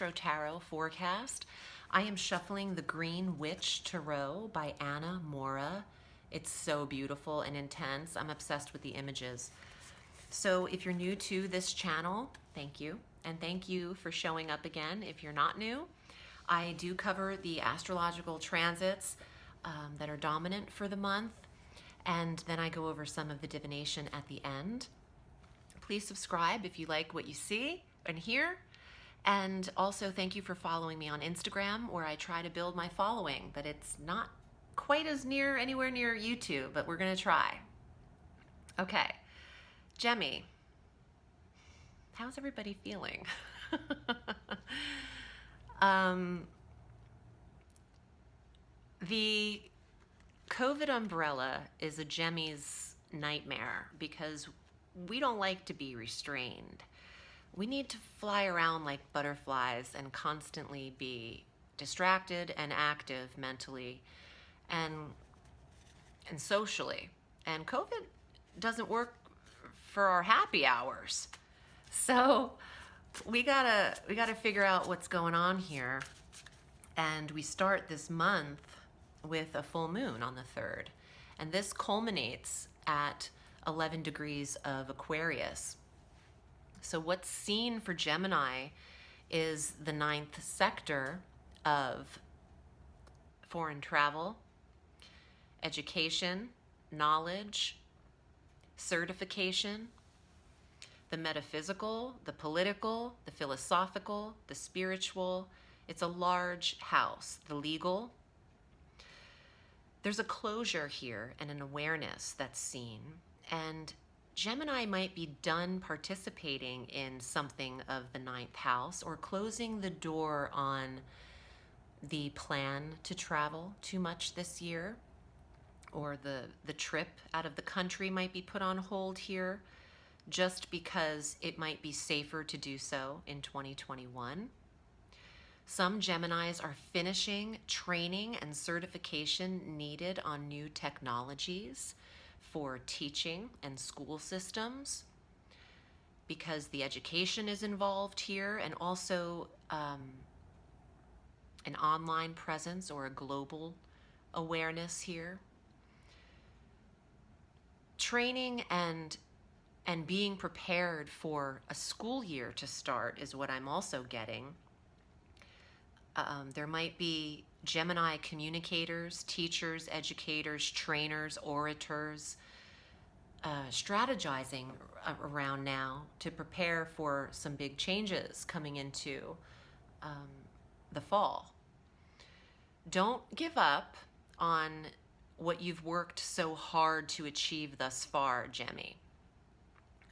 Astro Tarot Forecast. I am shuffling the Green Witch Tarot by Anna Mora. It's so beautiful and intense. I'm obsessed with the images. So if you're new to this channel, thank you. And thank you for showing up again if you're not new. I do cover the astrological transits that are dominant for the month. And then I go over some of the divination at the end. Please subscribe if you like what you see and hear. And also thank you for following me on Instagram, where I try to build my following, but it's not quite as anywhere near YouTube, but we're gonna try. Okay, Gemmy, how's everybody feeling? The COVID umbrella is a Gemmy's nightmare because we don't like to be restrained. We need to fly around like butterflies and constantly be distracted and active mentally and socially. And COVID doesn't work for our happy hours. So we gotta figure out what's going on here. And we start this month with a full moon on the 3rd. And this culminates at 11 degrees of Aquarius. So what's seen for Gemini is the 9th sector of foreign travel, education, knowledge, certification, the metaphysical, the political, the philosophical, the spiritual. It's a large house, the legal. There's a closure here and an awareness that's seen. And Gemini might be done participating in something of the 9th house or closing the door on the plan to travel too much this year, or the trip out of the country might be put on hold here just because it might be safer to do so in 2021. Some Geminis are finishing training and certification needed on new technologies for teaching and school systems, because the education is involved here, and also an online presence or a global awareness here. Training and being prepared for a school year to start is what I'm also getting. There might be Gemini communicators, teachers, educators, trainers, orators, strategizing around now to prepare for some big changes coming into the fall. Don't give up on what you've worked so hard to achieve thus far, Gemmy.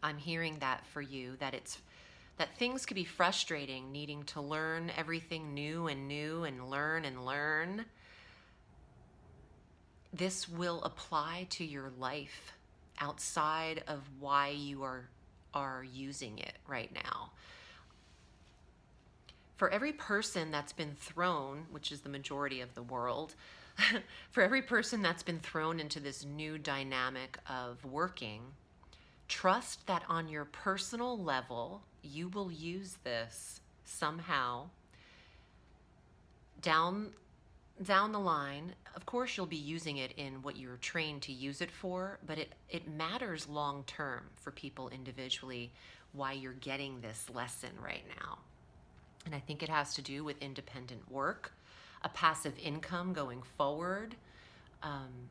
I'm hearing that for you, that things could be frustrating, needing to learn everything new and learn. This will apply to your life outside of why you are using it right now. For every person that's been thrown, which is the majority of the world, for every person that's been thrown into this new dynamic of working, trust that on your personal level, you will use this somehow down the line. Of course, you'll be using it in what you're trained to use it for, but it matters long term for people individually why you're getting this lesson right now. And I think it has to do with independent work, a passive income going forward, and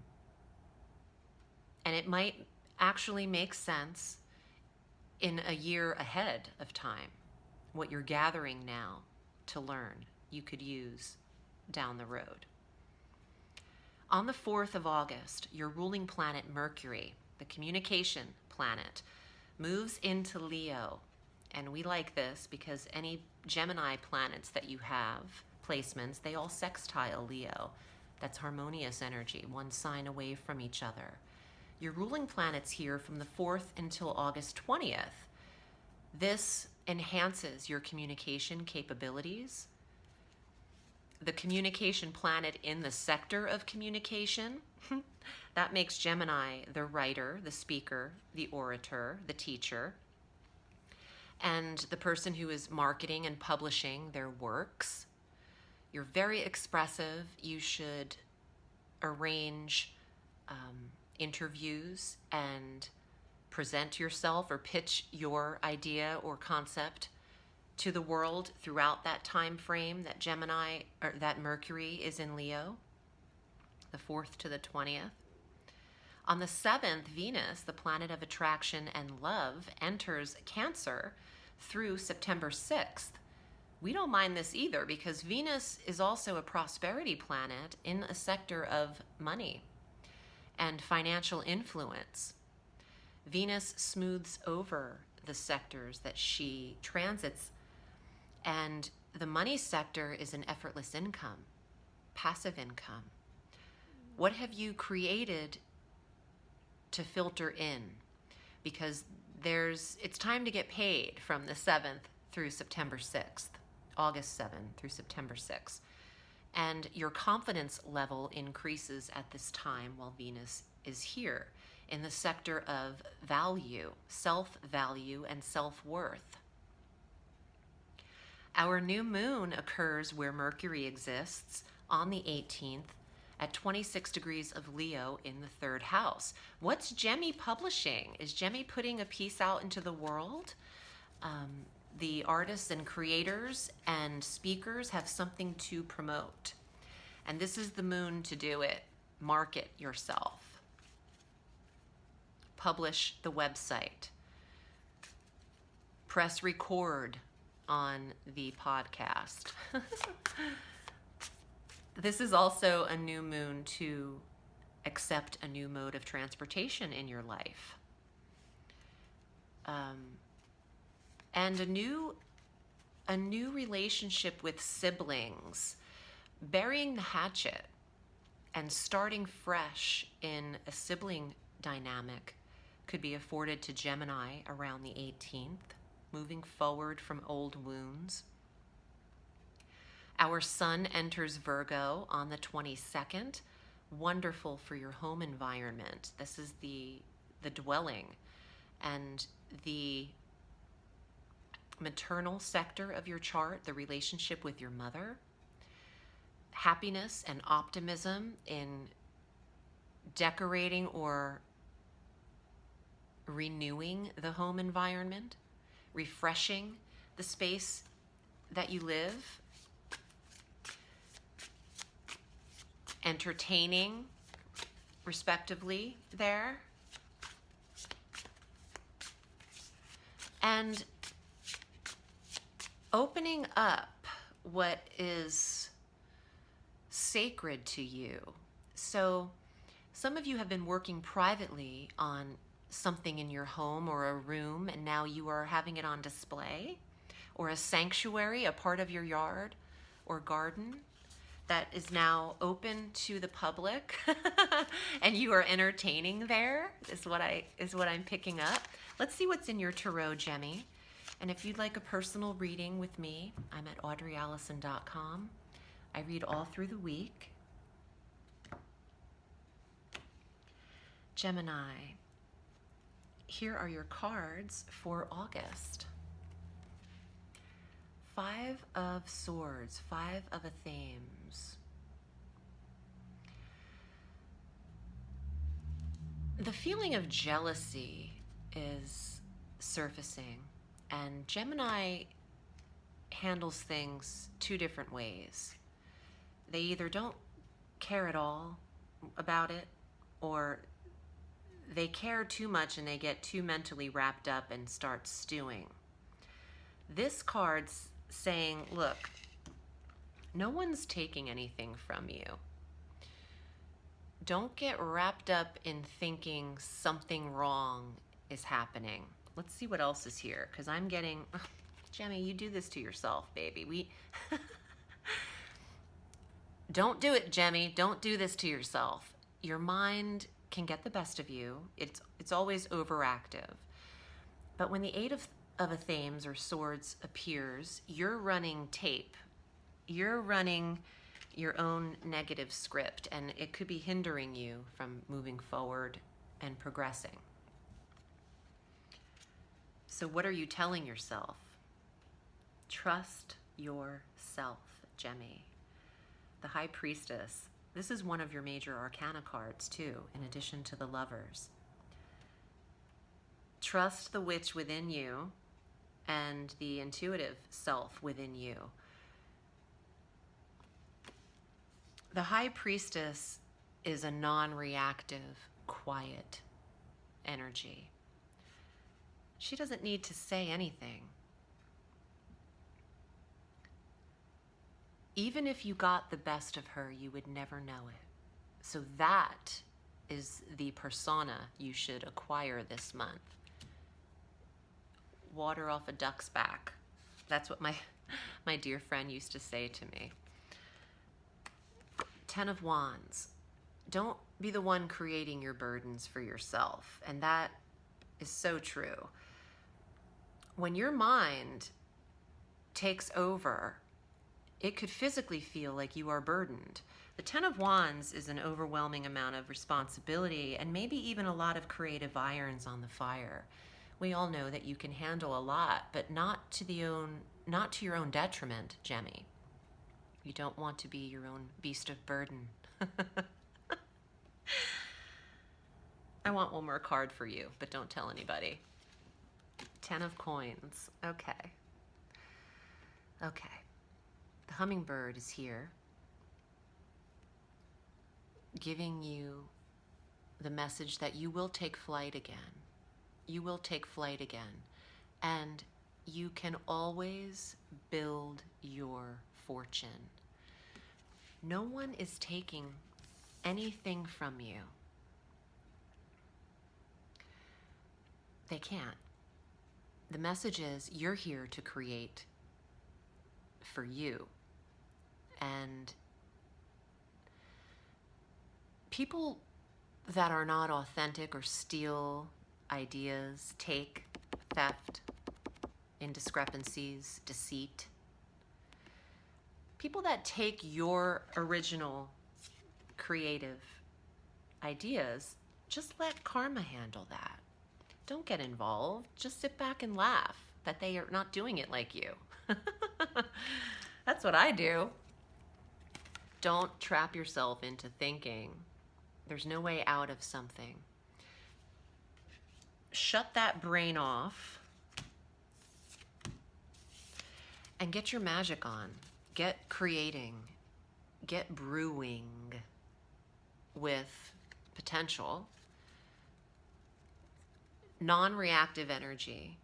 it might actually make sense in a year ahead of time. What you're gathering now to learn, you could use down the road. On the 4th of August, your ruling planet Mercury, the communication planet, moves into Leo. And we like this because any Gemini planets that you have, placements, they all sextile Leo. That's harmonious energy, one sign away from each other. Your ruling planet's here from the 4th until August 20th. This enhances your communication capabilities. The communication planet in the sector of communication, that makes Gemini the writer, the speaker, the orator, the teacher. and the person who is marketing and publishing their works. You're very expressive. You should arrange interviews and present yourself or pitch your idea or concept to the world throughout that time frame that Gemini or that Mercury is in Leo, the 4th to the 20th. On the 7th, Venus, the planet of attraction and love, enters Cancer through September 6th. We don't mind this either because Venus is also a prosperity planet in a sector of money and financial influence. Venus smooths over the sectors that she transits, and the money sector is an effortless income, passive income. What have you created to filter in? Because it's time to get paid from the 7th through September 6th, August 7th through September 6th. And your confidence level increases at this time while Venus is here in the sector of value, self-value, and self-worth. Our new moon occurs where Mercury exists on the 18th at 26 degrees of Leo in the 3rd house. What's Gemmy publishing? Is Gemmy putting a piece out into the world? The artists and creators and speakers have something to promote. And this is the moon to do it. Market yourself. Publish the website. Press record on the podcast. This is also a new moon to accept a new mode of transportation in your life. And a new relationship with siblings, burying the hatchet and starting fresh in a sibling dynamic could be afforded to Gemini around the 18th, moving forward from old wounds. Our sun enters Virgo on the 22nd. Wonderful for your home environment. This is the dwelling and the maternal sector of your chart, the relationship with your mother. Happiness and optimism in decorating or renewing the home environment, refreshing the space that you live, entertaining respectively there, and opening up what is sacred to you. So some of you have been working privately on something in your home or a room, and now you are having it on display, or a sanctuary, a part of your yard or garden that is now open to the public and you are entertaining there is what I'm picking up. Let's see what's in your tarot, Gemmy. And if you'd like a personal reading with me, I'm at audreyalison.com. I read all through the week. Gemini, here are your cards for August. 5 of Swords, 5 of Athenes. The feeling of jealousy is surfacing, and Gemini handles things 2 different ways. They either don't care at all about it, or they care too much and they get too mentally wrapped up and start stewing. This card's saying, look, no one's taking anything from you. Don't get wrapped up in thinking something wrong is happening. Let's see what else is here, because I'm getting, Gemmy, you do this to yourself, baby. Don't do it, Gemmy. Don't do this to yourself. Your mind can get the best of you. It's always overactive. But when the 8 of Athenes or Swords appears, you're running tape. You're running your own negative script, and it could be hindering you from moving forward and progressing. So what are you telling yourself? Trust yourself, Gemmy. The High Priestess. This is one of your major arcana cards too, in addition to the Lovers. Trust the witch within you and the intuitive self within you. The High Priestess is a non-reactive, quiet energy. She doesn't need to say anything. Even if you got the best of her, you would never know it. So that is the persona you should acquire this month. Water off a duck's back. That's what my dear friend used to say to me. Ten of Wands. Don't be the one creating your burdens for yourself. And that is so true. When your mind takes over, it could physically feel like you are burdened. The Ten of Wands is an overwhelming amount of responsibility and maybe even a lot of creative irons on the fire. We all know that you can handle a lot, but not to your own detriment, Gemmy. You don't want to be your own beast of burden. I want one more card for you, but don't tell anybody. Ten of Coins. Okay. Okay. The hummingbird is here, giving you the message that you will take flight again. You will take flight again. And you can always build your fortune. No one is taking anything from you. They can't. The message is you're here to create for you. And people that are not authentic or steal ideas, take, theft, indiscrepancies, deceit. People that take your original creative ideas, just let karma handle that. Don't get involved. Just sit back and laugh that they are not doing it like you. That's what I do. Don't trap yourself into thinking there's no way out of something. Shut that brain off and get your magic on. Get creating. Get brewing with potential. Non-reactive energy.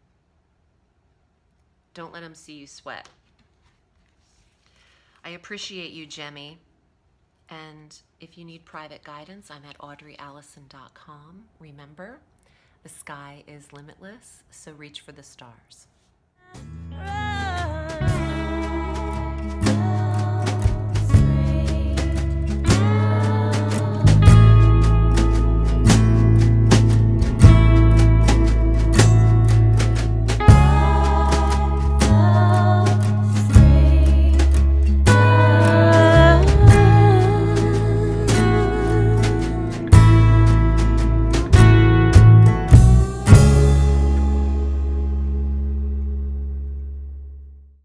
Don't let them see you sweat. I appreciate you, Gemmy. And if you need private guidance, I'm at audreyalison.com. Remember, the sky is limitless, so reach for the stars.